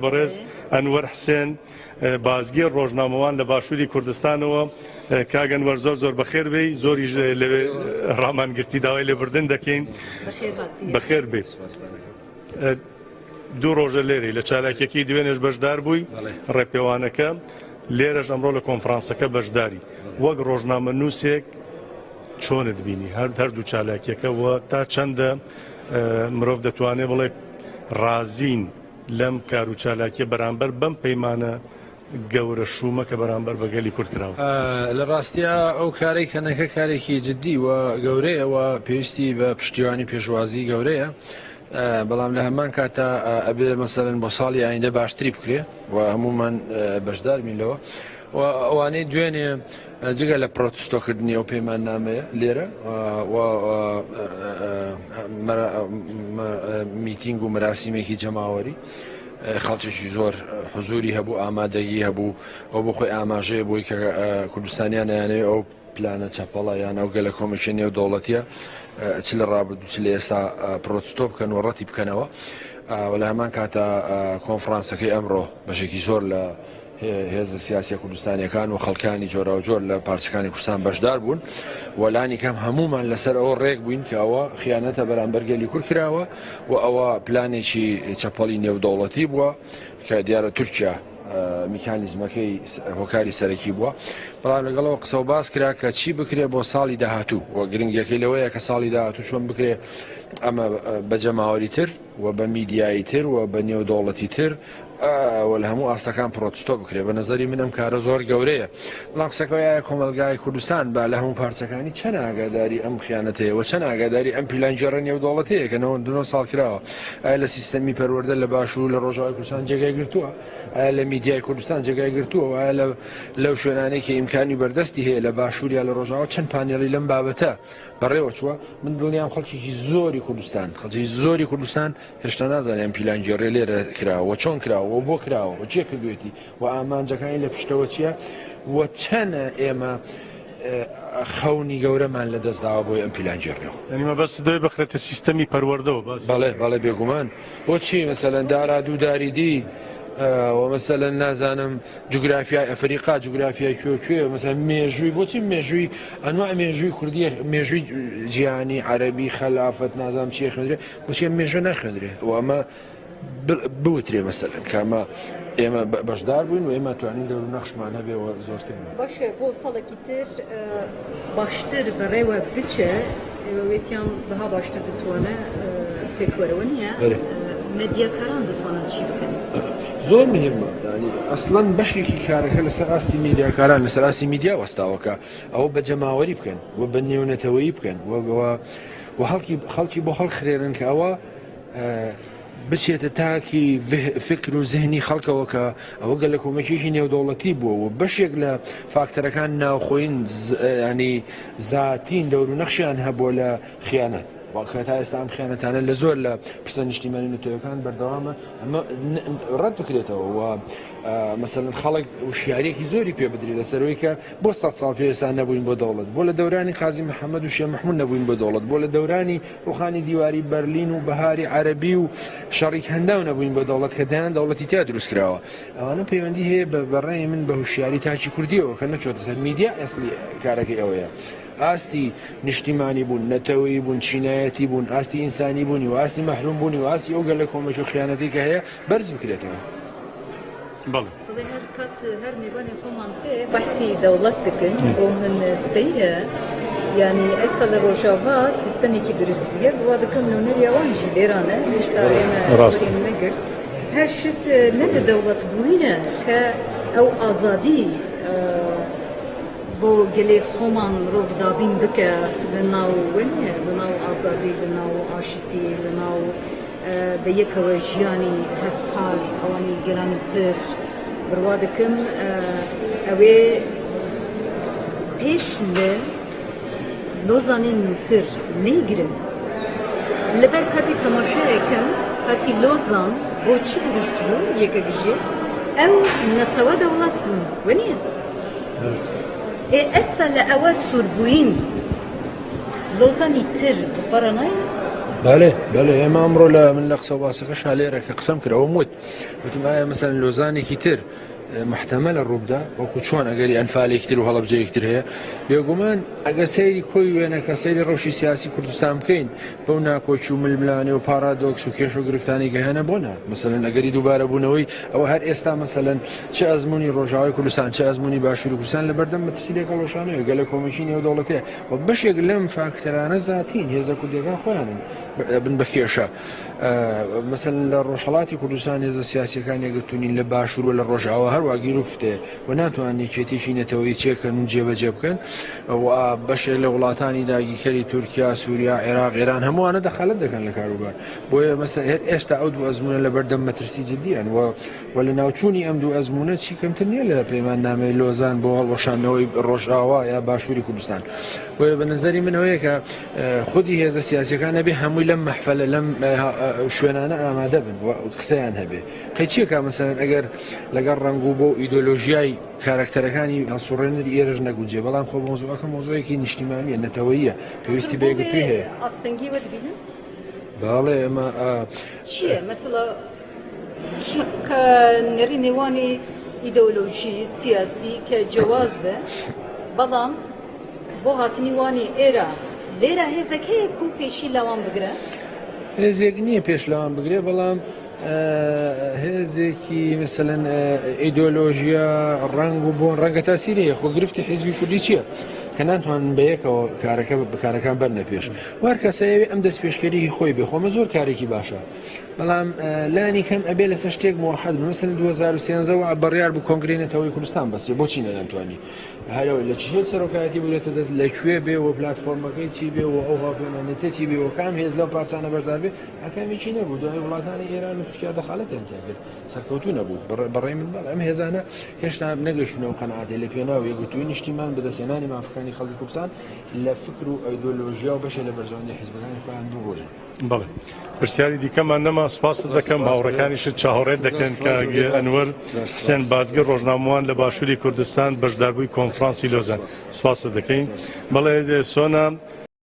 بەڕێز ئەنوەر حسێن بازگیر ڕۆژنامەوان لە باشووری کوردستانەوە کاگەنوەر زۆر بەخێر بێ زۆری لەوێ ڕامانگرتی داوای لێبوردن دەکەین بەخێر بێ. دوو ڕۆژە لێرەی لە چالاکیەکەی دوێنێش بەشدار بووی ڕێپێوانەکە لێرەش ئەمڕۆ لە کۆنفرانسەکە بەشداری وەک ڕۆژنامە نووسێک چۆنت بینی هەردوو چالاکیەکەەوە تا چەندە مرۆڤ دەتوانێت بڵێ ڕازین لەم کار و چالاکیە بەرامبەر بەم پەیمانە گەورە شومە کە بەرامبەر بەگەلی کورد کراوە. لە ڕاستیە ئەو کارێک کەنەکە کارێکی جددی و گەورەیەوە پێویستی بە پشتیوانی پێشوازی گەورەیە، بەڵام لە هەمان کاتە ئەبێ مەسەرەن بۆ ساڵی ئایندە باشتری بکرێ و هەمومان بەشدار بینەوە و ئەوانەی دوێنێ جگە لە پرۆتستۆکردنی ئەو پەیمان نامەیە لێرە میتینگ و مەراسیمێکی جەماوەری خەڵکێکی زۆر حزوری هەبوو، ئامادەگی هەبوو ئەو بۆ خۆی ئاماژەیە بۆی کە کوردستانیان یانەوێت ئەو پلانە چەپەڵە یان ئەو گەلە کۆمیشن نێودەوڵەتیە چ لە ڕابردوو چ لە ئێستا پرۆتستۆ بکەن و ڕەتی بکەنەوە و لە هەمان کاتە کۆنفرانسەکەی ئەمڕۆ بەشێکی زۆر لە هێزە سیاسی کوردستانیەکان و خەڵکانی جۆرا و جۆر لە پارچەکانی کوردستان بەشدار بوون وەلانی کەم هەمومان لەسەر ئەوە ڕێک بووین کە ئەوە خیانەتە بەرامبەر گەلی کورد کراوە و ئەوە پلانێکی چەپەڵی نێودەوڵەتی بووە کە دیارە تورکیا میکانیزمەکەی هۆکاری سەرەکی بووە، بەڵام لەگەڵەوە قسە و باس کرا کە چی بکرێ بۆ ساڵی داهاتوو و گرنگەکەی لەوەیە کە ساڵی داهاتوو چۆن بکرێ ئەمە بە جەماوەری تر و بە میدیایی تر و بە نێودەوڵەتی تر و لە هەموو ئاستەکان پرۆتستۆ بکرێ. بە نەزەری من ئەم کارە زۆر گەورەیە. بەڵام قسەکەوایە کۆمەلگای کوردستان با لە هەموو پارچەکانی چەند ئاگاداری ئەم خیانەتەیە و چەند ئاگاداری ئەم پیلانجێڕە نێودەوڵەتەیە کە 92 ساڵ کراوە. ئایا لە سیستەمی پەروەردە لە باشوور لە ڕۆژاوای کوردستان جێگای گرتووە؟ ئایا لە میدیای کوردستان جێگای گرتووە؟ ئایا لەو شوێنانەی کە ئیمکانی بەردەستی هەیە لە باشوور یا لە ڕۆژاوا چەند پانێڵی لەم بابەتە بەڕێوە چووە؟ من دڵنیام خەڵکێکی زۆری کوردستان هێشتا نازانێن پیلانجێڕێ لێرە کراوە چۆن کراوە بۆ کراوە چێ کردوێتی و ئامانجەکانی لە پشتەوە چییە و چەنە ئێمە خەونی گەورەمان لە دەستداوە بۆی ئەم پیلانجێڕێەوە. ئەنیمە بەس دوێ بخرێتە سیستەمی پەروەردەوە بەڵێ بێگومان بۆچی مەسەلەن دارا دووداری دی ومثلا نازانم جغرافیای ئەفریقا جغرافیای کوێ مثلا مێژووی بۆچی مێژووی ئەنواع مێژووی کوردی مێژووی جیهانی عەربی خەلافەت نازانم چی خوێندرێ بۆچی مێژوو ناخوێندرێ و ئەمە بوترێ مەسەلەن کەمە ئێمە بەشدار بووین و ئێمە توانین دەور نەخشمان هەبێەوە زۆرتر باشە بۆ ساڵێکی تر باشتر بەڕێوە بچە ئێوەوێتیان بەها باشتر دەتوانە پێکوەرەوە نییە مەدیاکاران دەتوانن چی بکەن؟ زۆر مهمە ینی ئەسڵەن بەشێکی کارەکە لەسەر ئاستی میدیاکاران لەسەر ئاستی میدیا وەستاوەکە ئەوە بە جەماوەری بکەن و بە نێونەتەوەیی بکەن و خەڵکی بۆ هەڵخرێنن کە ئەوە بچێتە تاکی فکر و زهنی خەڵکەوە کە ئەوە گەلە کۆمەکیێکی نێودەوڵەتی بووە و بەشێک لە فاکتەرەکان ناوخۆین ینی زاتین دەور و نەخشیان هەبووە لە خیانەت واکە تا ئێستا ئەم خیانەتانە لە زۆر لە پرسە نیشتیمانی نەتەوەیەکان بەردەوامە ئەمە ڕەت بکرێتەوە و مەسەلەن خەڵک وشیارێکی زۆری پێ بدرێت لەسەرەوەی کە بۆ 100 ساڵ پێویستان نەبووین بۆ دەوڵەت، بۆ لە دەورانی قازی محەممەد و شێخ مەحموود نەبووین بۆ دەوڵەت، بۆ لە دەورانی ڕوخانی دیواری بەرلین و بەهاری عەربی و شەڕی هەنداو نەبووین بۆ دەوڵەت کە دایان دەوڵەتی تیا دروست کراوە. ئەوانە پەیوەندی هەیە بەڕێی من بە هوشیاری تاچی کوردیەوە کە نەچۆتە سەر میدیا ئەسلی کارەکەی ئەوەیە. ئاستی نیشتیمانی بوون، نەتەوەیی بوون، چینایەتی بوون، ئاستی ئینسانی بوونی و ئاستی مەحروم بوونی و ئاستی ئەو گەلە کۆمەکی و خیانەتی کە هەیە بەرز بکرێتەوە. بەڵێ هەر کات هەر میوانی خۆمان پێ بەحسی دەوڵەت بکەن بۆ من سەیرە یعنی ئێستا لە ڕۆژاوا سیستەمێکی دروست بووە بوا دەکەم نمونەی ئەوانژی لێرانە هێشتا ئێمە نەگرت هەر شت نەدە دەوڵەت بووینە کە ئەو ئازادی بۆ گەلێ خۆمان مرۆڤ دابین بکە لە ناو وێنێ لە ناو ئازادی لە ناو ئاشتی لە ناو بە یەکەوە ژیانی هەرپال ئەوانی گەرانتر بڕوا دەکەم ئەوێ پێش لە لۆزانین تر نەیگرن لەبەر کاتی تەماشایەکەم کاتی لۆزان بۆ چی دروست بوو یەکەگژێ ئەو نەتەوە دەوڵەت بوون وەنیە ئێستا لە ئەوە سووربووین لۆزانی تر بخۆرە نایە بەڵێ بەڵێ ئێمە ئەمڕۆ من لە قسە باسەکەش لێرە کە قسەم کراوە وت وتم ئایا مەسەن لۆزانێکی تر محتەمەلە ڕووبدا وەکو چۆن ئەگەری ئەنفالێکی تر و هەڵەبجەیەکی تر هەیە بێگومان ئەگە سەیری کۆی وێنەکە سەیری ڕەوشی سیاسی کوردستان بکەین بەو ناکۆچی و ململانێ و پارادۆکس و کێش و گرفتانی کە هێنە بۆ مەسەلەن ئەگەری دووبارە بوونەوەی ئەوە هەر ئێستا مەسەلەن چه ئەزمموی ڕۆژاوای کوردستان چه ئەزمموی باشووری کوردستان لە بەردەم مەترسیلێکە ڕۆژانەیە گەلە کۆمیشینی و دەوڵەتەیە و بەشێک لەم فاکتەرانە زاتین هێزە کوردەکان خۆیانن بن بە کێشە مەسەلەن لە ڕۆژهەڵاتی کوردستان هێزە سیاسیەکان یەکگرتوونین لە باشوور و لە ڕۆژاوا هەروە گیرفتێ و ناتوانانی کێتیشی نەتەوەی چێکەن و جێبەجێ بکەن و بەشێک لە وڵاتانی داگیرکەری تورکیا سووریا عێراق ئێران هەمووانە دەخالەت دەکەن لە کاروبار بۆیە مەسەن هەر ئێستا ئەو دوو ئەزمونە لە بەردەم مەترسی جدیان و لە ناوچوونی ئەم دوو ئەزمونە چی کەمتر نییە لە پەیمان نامەی لۆزان بۆ هەڵوەشانەوەی ڕۆژاوا یا باشووری کوردستان بۆیە بە نەزەری منەوەیە کە خودی هێزە سیاسیەکان نەبێ هەمووی لەم مەحفەلە لەم شوێنانە ئامادە بن قسەیان هەبێ قەی چیەکە مەسەلەن ئەگەر لەگەڵ ڕەنگ و بۆ ئیدۆلۆژیای کارکتەرەکانی هەڵسوڕێنەری ئێرەش نەگونجێ بەڵام خۆ مۆزوعەکە مۆزوعێکی نیشتیمانیە نەتەوەییە پێویستی بەیەکگرتووی هەیە ئاستەنگی وەدبینن باڵێ ئەمە چییە مەسەڵە کە نێری نێوانی ئیدۆلۆژی سیاسی کە جواز بە بەڵام بۆ هاتنی وانی ئێرە لێرە هێزەکەیە و پێشی لەوان بگرە هێزێک نییە پێش لەوان بگرێ بەڵام هێزێکی مثلەن ئیدۆلۆژیا ڕنگ و بۆن ڕەنگە تاسیرەیە خۆ گرفتی حیزبی کوردی چییە کە ناتوانن بەیەکەوە کارەکان بەرنە پێش وار کەسەیەوێ ئەم دەست پێشکەری خۆی بێ خۆمە زۆر کارێکی باشە بەڵام لانی کەم ئەبێ لەسەر شتێک موحد مثلەن 2013 بڕیار بوو کۆنگرێنێتەوەی کوردستان بەستێ بۆچی نەیانتوانی هەرەوە لە چێت سەرۆکایەتی بێتە دەست لەکوێ بێ و پلتفۆرمەکەی چی بێ و ئەو هاوپەیمانێتە چی بێ و کام هێز لەو پارچانە بەردار بێ ئەکامیکی نەبوو دوای وڵاتانی ئێران و تورکیا دەخالەتیان تیا کرد سەرکەوتوو نەبوو بەڕێی من بەڵام ئەم هێزانە هێشتا نەگەشتونەوە قەنەعاتێ لە پێناو یەکگرتووی نیشتیمان بەدەستێنانی مافەکانی خەڵکی کوردستان لە فکر و ئەیدۆلۆژیا و بەشێ لە بەرژەوەندی حیزبەکانی خۆیان ببورن بەڵێ پرسیاری دیکەمان نەما سوپاست دەکەم هاوڕەکانیشت چاوەڕێت دەکەن کە ئەنوەر حسێن بازگە ڕۆژنامەوان لە باشووری کوردستان بەشداربووی کۆنفرانسی لۆزان سوپاست دەکەین بەڵێ سۆنا